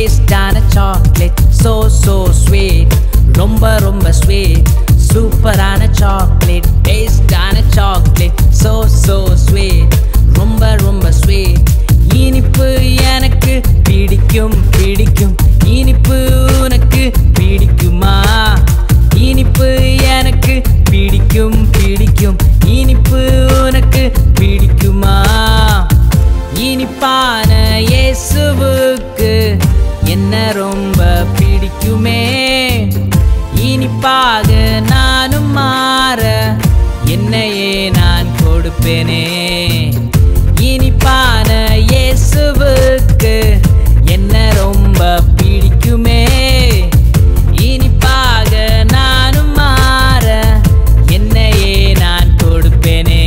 டேஸ்டான chocolate so so sweet ரொம்ப ரொம்ப sweet சூப்பரான சாக்லேட் டேஸ்டான சாக்லேட் so so sweet ரொம்ப ரொம்ப sweet இனிப்பு எனக்கு பிடிக்கும் பிடிக்கும் இனிப்பு உனக்கு பிடிக்குமா இனிப்பு எனக்கு பிடிக்கும் பிடிக்கும் இனிப்பு உனக்கு பிடிக்குமா இனிப்பான இயேசுவுக்கு என்ன ரொம்ப பிடிக்குமே இனிப்பாக நானும் மாற என்னையே நான் கொடுப்பேனே இனிப்பான இயேசுவுக்கு என்ன ரொம்ப பிடிக்குமே இனிப்பாக நானும் மாற என்னையே நான் கொடுப்பேனே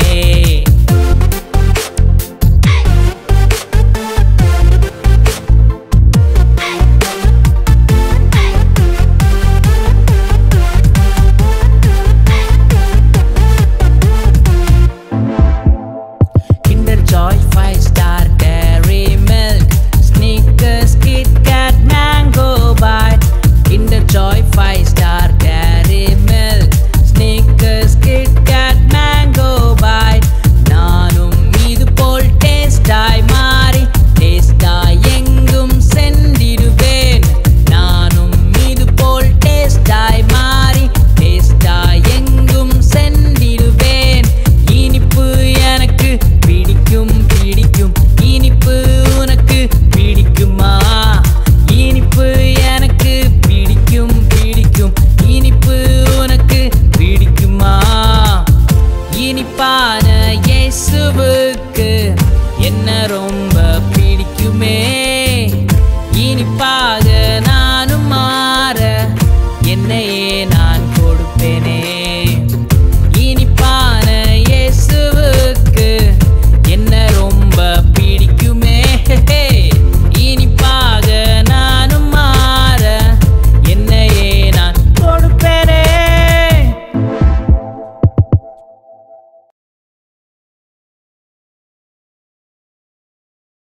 Joy, 5-star, Dairy Milk, Snickers, Kit Kat, Mango Bite. Kinder Joy, 5-star, Dairy Milk, Snickers, Kit Kat, Mango Bite. நானும் இது போல் டேஸ்டாய் மாறி டேஸ்டாய் எங்கும் சென்றிடுவேன் நானும் இது போல் டேஸ்டாய் மாறி டேஸ்டாய் எங்கும் சென்றிடுவேன் இனிப்பு எனக்கு பிடிக்கும் பிடிக்கும் இனிப்பு உனக்கு பிடிக்குமா இனிப்பு எனக்கு பிடிக்கும் பிடிக்கும் இனிப்பு உனக்கு பிடிக்குமா இனிப்பான இயேசுவுக்கு என்ன ரொம்ப பிடிக்குமே இனிப்பாக